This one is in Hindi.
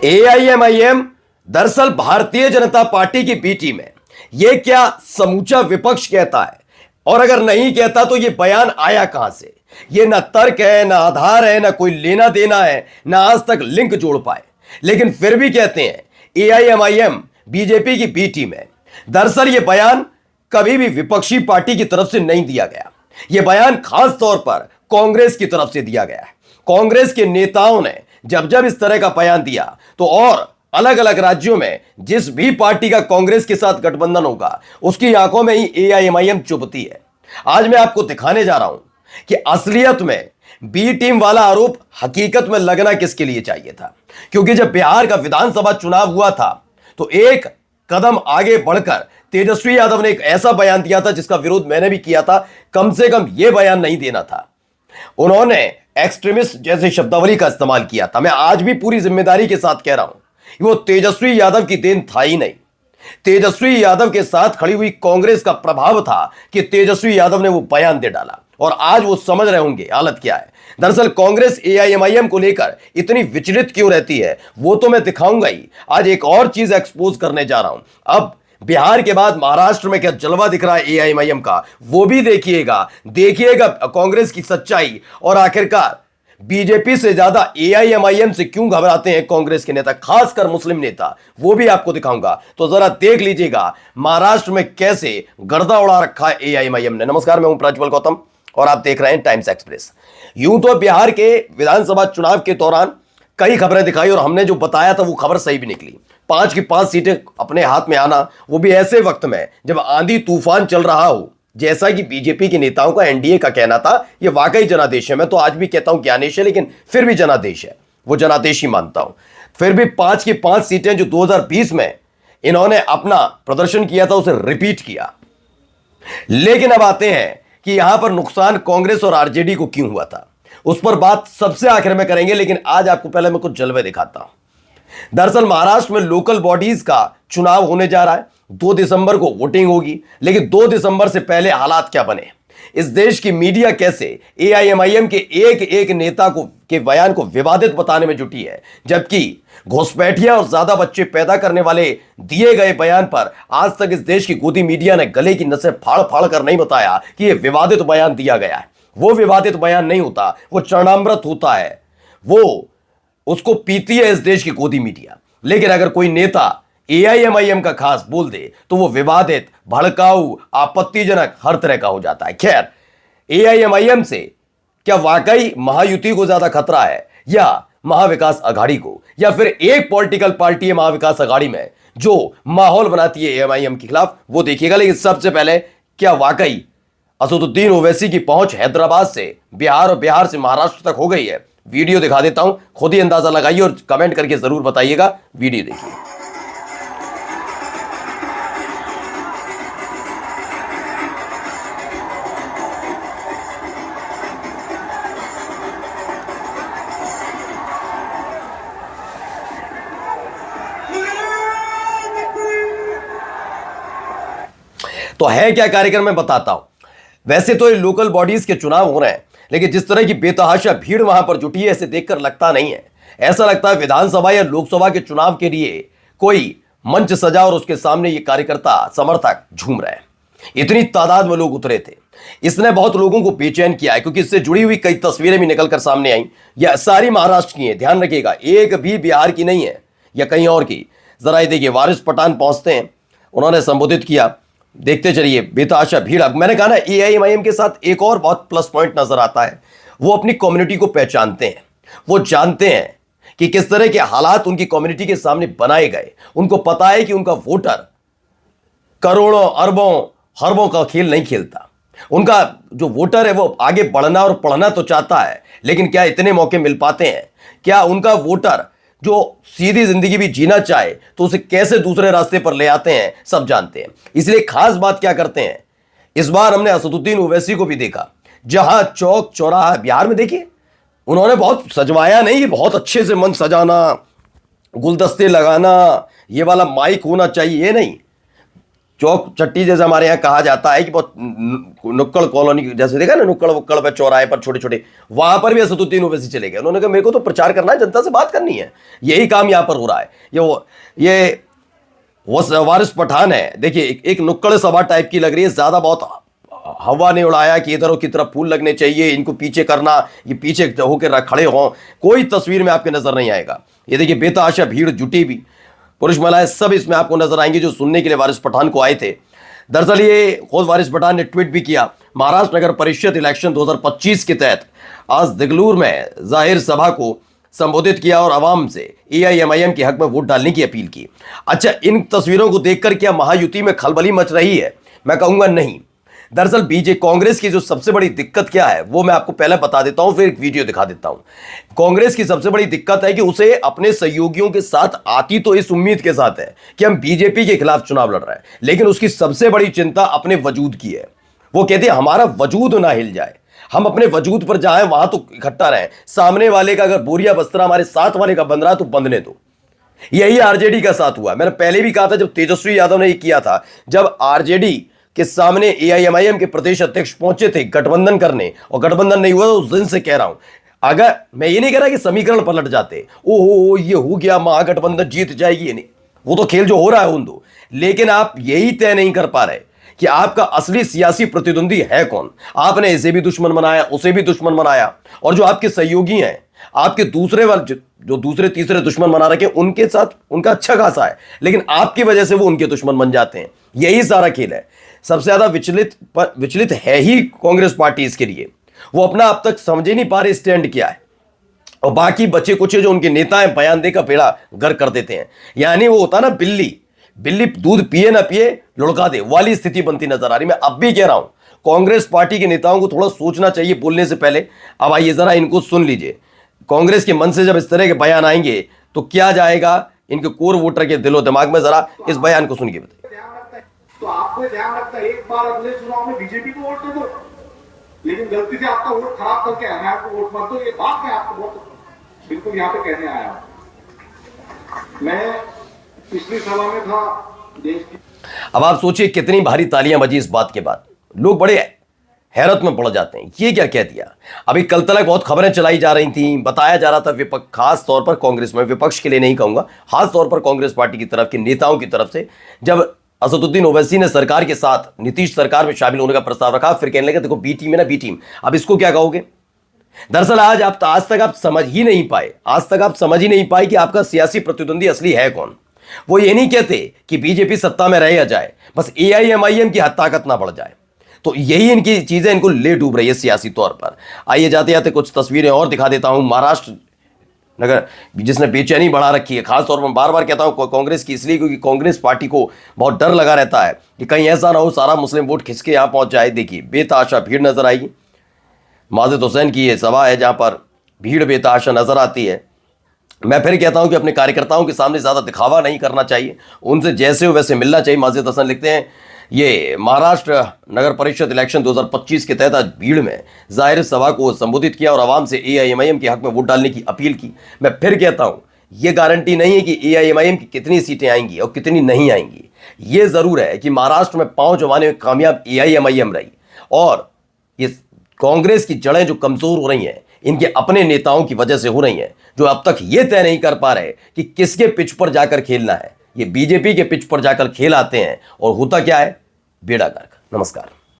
एआईएमआईएम दरअसल भारतीय जनता पार्टी की बी टीम है। यह क्या समूचा विपक्ष कहता है, और अगर नहीं कहता तो यह बयान आया कहां से? यह ना तर्क है, ना आधार है, ना कोई लेना देना है, ना आज तक लिंक जोड़ पाए, लेकिन फिर भी कहते हैं एआईएमआईएम बीजेपी की बी टीम है। दरअसल यह बयान कभी भी विपक्षी पार्टी की तरफ से नहीं दिया गया। यह बयान खास तौर पर कांग्रेस की तरफ से दिया गया है। कांग्रेस के नेताओं ने जब जब इस तरह का बयान दिया तो और अलग अलग राज्यों में जिस भी पार्टी का कांग्रेस के साथ गठबंधन होगा उसकी आंखों में ही एआईएमआईएम चुभती है। आज मैं आपको दिखाने जा रहा हूं कि असलियत में बी टीम वाला आरोप हकीकत में लगना किसके लिए चाहिए था। क्योंकि जब बिहार का विधानसभा चुनाव हुआ था तो एक कदम आगे बढ़कर तेजस्वी यादव ने एक ऐसा बयान दिया था जिसका विरोध मैंने भी किया था। कम से कम यह बयान नहीं देना था। उन्होंने एक्सट्रीमिस्ट जैसे शब्दावली का इस्तेमाल किया था। मैं आज भी पूरी जिम्मेदारी के साथ कह रहा हूं, वो तेजस्वी यादव की देन था ही नहीं। तेजस्वी यादव के साथ खड़ी हुई कांग्रेस का प्रभाव था कि तेजस्वी यादव ने वो बयान दे डाला, और आज वो समझ रहे होंगे हालत क्या है। दरअसल कांग्रेस एआईएमआईएम को लेकर इतनी विचलित क्यों रहती है वो तो मैं दिखाऊंगा ही। आज एक और चीज एक्सपोज करने जा रहा हूं। अब बिहार के बाद महाराष्ट्र में क्या जलवा दिख रहा है एआईएमआईएम का, वो भी देखिएगा कांग्रेस की सच्चाई, और आखिरकार बीजेपी से ज्यादा एआईएमआईएम से क्यों घबराते हैं कांग्रेस के नेता, खासकर मुस्लिम नेता, वो भी आपको दिखाऊंगा। तो जरा देख लीजिएगा महाराष्ट्र में कैसे गर्दा उड़ा रखा है एआईएमआईएम ने। नमस्कार, मैं हूं प्रज्वल गौतम और आप देख रहे हैं टाइम्स एक्सप्रेस। यूं तो बिहार के विधानसभा चुनाव के दौरान कई खबरें दिखाई और हमने जो बताया था वो खबर सही भी निकली। 5 की 5 सीटें अपने हाथ में आना, वो भी ऐसे वक्त में जब आंधी तूफान चल रहा हो, जैसा कि बीजेपी के नेताओं का, एनडीए का कहना था। ये वाकई जनादेश है। मैं तो आज भी कहता हूं ज्ञानेश है, लेकिन फिर भी जनादेश है, वो जनादेश ही मानता हूं। फिर भी 5 की 5 सीटें जो 2020 में इन्होंने अपना प्रदर्शन किया था उसे रिपीट किया। लेकिन अब आते हैं कि यहां पर नुकसान कांग्रेस और आरजेडी को क्यों हुआ था, उस पर बात सबसे आखिर में करेंगे। लेकिन आज आपको पहले मैं कुछ जलवे दिखाता हूं। दरअसल महाराष्ट्र में लोकल बॉडीज का चुनाव होने जा रहा है। 2 दिसंबर को वोटिंग होगी, लेकिन 2 दिसंबर से पहले हालात क्या बने, इस देश की मीडिया कैसे एआईएमआईएम के एक एक नेता को के बयान को विवादित बताने में जुटी है, जबकि घुसपैठिया और ज्यादा बच्चे पैदा करने वाले दिए गए बयान पर आज तक इस देश की गोदी मीडिया ने गले की नसें फाड़ फाड़ कर नहीं बताया कि यह विवादित बयान दिया गया है। वो विवादित बयान नहीं होता, वो चरणामृत होता है, वो उसको पीती है इस देश की गोदी मीडिया। लेकिन अगर कोई नेता एआईएमआईएम का खास बोल दे तो वो विवादित, भड़काऊ, आपत्तिजनक हर तरह का हो जाता है। खैर, एआईएमआईएम से क्या वाकई महायुति को ज्यादा खतरा है, या महाविकास अघाड़ी को, या फिर एक पॉलिटिकल पार्टी है महाविकास अघाड़ी में जो माहौल बनाती है एआईएमआईएम के खिलाफ, वो देखिएगा। लेकिन सबसे पहले, क्या वाकई असदुद्दीन ओवैसी की पहुंच हैदराबाद से बिहार और बिहार से महाराष्ट्र तक हो गई है? वीडियो दिखा देता हूं, खुद ही अंदाजा लगाइए और कमेंट करके जरूर बताइएगा। वीडियो देखिए। तो है क्या कार्यक्रम में बताता हूं। वैसे तो ये लोकल बॉडीज के चुनाव हो रहे हैं, लेकिन जिस तरह की बेतहाशा भीड़ वहां पर जुटी है, ऐसे देखकर लगता नहीं है। ऐसा लगता है विधानसभा या लोकसभा के चुनाव के लिए कोई मंच सजा और उसके सामने ये कार्यकर्ता समर्थक झूम रहे हैं। इतनी तादाद में लोग उतरे थे। इसने बहुत लोगों को बेचैन किया है, क्योंकि इससे जुड़ी हुई कई तस्वीरें भी निकलकर सामने आई। यह सारी महाराष्ट्र की है, ध्यान रखिएगा, एक भी बिहार की नहीं है या कहीं और की। जरा ये देखिए, वारिस पठान पहुंचते हैं, उन्होंने संबोधित किया। देखते चलिए बेतहाशा भीड़। अब मैंने कहा ना, एआईएमआईएम के साथ एक और बहुत प्लस पॉइंट नजर आता है, वो अपनी कम्युनिटी को पहचानते हैं। वो जानते हैं कि किस तरह के हालात उनकी कम्युनिटी के सामने बनाए गए। उनको पता है कि उनका वोटर करोड़ों, अरबों, हरबों का खेल नहीं खेलता। उनका जो वोटर है वो आगे बढ़ना और पढ़ना तो चाहता है, लेकिन क्या इतने मौके मिल पाते हैं? क्या उनका वोटर जो सीधी जिंदगी भी जीना चाहे तो उसे कैसे दूसरे रास्ते पर ले आते हैं, सब जानते हैं। इसलिए खास बात क्या करते हैं, इस बार हमने असदुद्दीन ओवैसी को भी देखा। जहां चौक चौराहा बिहार में देखिए, उन्होंने बहुत सजवाया नहीं, बहुत अच्छे से मंच सजाना, गुलदस्ते लगाना, ये वाला माइक होना चाहिए, ये नहीं। चौक चट्टी जैसे हमारे यहाँ कहा जाता है कि बहुत नुक्कड़ कॉलोनी जैसे देखा ना, नुक्कड़ वुक्कड़ पे चौराहे पर छोटे छोटे, वहां पर भी असदुद्दीन ओवैसी चले गए। उन्होंने कहा मेरे को तो प्रचार करना है, जनता से बात करनी है, यही काम यहाँ पर हो रहा है। ये वो वारिस पठान है, देखिए एक नुक्कड़ सभा टाइप की लग रही है, ज्यादा बहुत हवा ने उड़ाया कि इधरों की तरफ फूल लगने चाहिए, इनको पीछे करना, ये पीछे होकर खड़े हों, कोई तस्वीर में आपके नजर नहीं आएगा। ये देखिए बेतहाशा भीड़ जुटी भी, पुरुष महिलाएं सब इसमें आपको नजर आएंगे जो सुनने के लिए वारिस पठान को आए थे। दरअसल ये खुद वारिस पठान ने ट्वीट भी किया। महाराष्ट्र नगर परिषद इलेक्शन 2025 के तहत आज दिगलूर में जाहिर सभा को संबोधित किया और आवाम से एआईएमआईएम के हक में वोट डालने की अपील की। अच्छा, इन तस्वीरों को देखकर क्या महायुति में खलबली मच रही है? मैं कहूंगा नहीं। दरअसल कांग्रेस की जो सबसे बड़ी दिक्कत क्या है वो मैं आपको पहले बता देता हूं, फिर एक वीडियो दिखा देता हूं। कांग्रेस की सबसे बड़ी दिक्कत है कि उसे अपने सहयोगियों के साथ आती तो इस उम्मीद के साथ है कि हम बीजेपी के खिलाफ चुनाव लड़ रहे हैं, लेकिन उसकी सबसे बड़ी चिंता अपने वजूद की है। वो कहते हैं हमारा वजूद ना हिल जाए, हम अपने वजूद पर जाएं वहां तो इकट्ठा रहें, सामने वाले का अगर बोरिया बस्ता हमारे साथ वाले का बंध रहा तो बंधने दो। यही आरजेडी का साथ हुआ। मैंने पहले भी कहा था जब तेजस्वी यादव ने ये किया था, जब आरजेडी के सामने एआईएमआईएम के प्रदेश अध्यक्ष पहुंचे थे गठबंधन करने और गठबंधन नहीं हुआ, तो उस दिन से कह रहा हूं, अगर मैं ये नहीं कह रहा कि समीकरण पलट जाते, ओहो ये हो गया महागठबंधन जीत जाएगी, ये नहीं, वो तो खेल जो हो रहा है उन दो, लेकिन आप यही तय नहीं कर पा रहे कि आपका असली सियासी प्रतिद्वंदी है कौन। आपने इसे भी दुश्मन बनाया, उसे भी दुश्मन बनाया, और जो आपके सहयोगी हैं, आपके दूसरे वाले जो दूसरे तीसरे दुश्मन बना रखे, उनके साथ उनका अच्छा खासा है, लेकिन आपकी वजह से वो उनके दुश्मन बन जाते हैं। यही सारा खेल है। सबसे ज्यादा विचलित है ही कांग्रेस पार्टी इसके लिए। वो अपना अब तक समझ ही नहीं पा रहे स्टैंड क्या है, और बाकी बच्चे कुछ जो उनके नेता हैं बयान देकर बेड़ा गर्क कर देते हैं। यानी वो होता ना बिल्ली दूध पिए ना पिए लुढ़का दे वाली स्थिति बनती नजर आ रही। मैं अब भी कह रहा हूं कांग्रेस पार्टी के नेताओं को थोड़ा सोचना चाहिए बोलने से पहले। अब आइए जरा इनको सुन लीजिए। कांग्रेस के मन से जब इस तरह के बयान आएंगे तो क्या जाएगा इनके कोर वोटर के दिलो दिमाग में, जरा इस बयान को सुन के बताइए। तो आपको ध्यान रखता है एक बार अगले चुनाव में बीजेपी को वोट दे दो, लेकिन गलती से आपका वोट खराब करके हमें आपको वोट मत दो। ये बात मैं आपको बहुत बिल्कुल यहाँ पे कहने आया हूं। मैं पिछली सभा में था देश की। अब आप सोचिए कितनी भारी तालियां बजी इस बात के बाद। लोग बड़े हैरत में पड़ जाते हैं, ये क्या कह दिया। अभी कल तक बहुत खबरें चलाई जा रही थी, बताया जा रहा था विपक्ष, खास तौर पर कांग्रेस में, विपक्ष के लिए नहीं कहूंगा, खास तौर पर कांग्रेस पार्टी की तरफ के नेताओं की तरफ से, जब असदुद्दीन ओवैसी ने सरकार के साथ नीतीश सरकार में शामिल होने का प्रस्ताव रखा, फिर कहने लगे देखो बी टीम है ना, बी टीम, अब इसको क्या कहोगे। दरअसल आज तक आप समझ ही नहीं पाए कि आपका सियासी प्रतिद्वंदी असली है कौन। वो ये नहीं कहते कि बीजेपी सत्ता में रहे या जाए, बस एआईएमआईएम की ताकत ना बढ़ जाए। तो यही इनकी चीजें इनको ले डूब रही है सियासी तौर पर। आइए जाते जाते कुछ तस्वीरें और दिखा देता हूं। महाराष्ट्र नगर जिसने बेचैनी बढ़ा रखी है, खास तौर पर बार बार कहता हूं कांग्रेस की, इसलिए क्योंकि कांग्रेस पार्टी को बहुत डर लगा रहता है कि कहीं ऐसा ना हो सारा मुस्लिम वोट खिंच के यहां पहुंच जाए। देखिए बेतहाशा भीड़ नजर आएगी। माजिद हुसैन की यह सभा है जहां पर भीड़ बेतहाशा नजर आती है। मैं फिर कहता हूं कि अपने कार्यकर्ताओं के सामने ज्यादा दिखावा नहीं करना चाहिए, उनसे जैसे हो वैसे मिलना चाहिए। माजिद हसन लिखते हैं ये महाराष्ट्र नगर परिषद इलेक्शन 2025 के तहत आज भीड़ में जाहिर सभा को संबोधित किया और आवाम से एआईएमआईएम के हक में वोट डालने की अपील की। मैं फिर कहता हूं ये गारंटी नहीं है कि एआईएमआईएम की कितनी सीटें आएंगी और कितनी नहीं आएंगी। ये जरूर है कि महाराष्ट्र में पांव जमाने में कामयाब एआईएमआईएम रही, और ये कांग्रेस की जड़ें जो कमजोर हो रही हैं इनके अपने नेताओं की वजह से हो रही हैं, जो अब तक ये तय नहीं कर पा रहे कि किसके पिच पर जाकर खेलना है। ये बीजेपी के पिच पर जाकर खेल आते हैं और होता क्या है, बेड़ा गर्क। नमस्कार।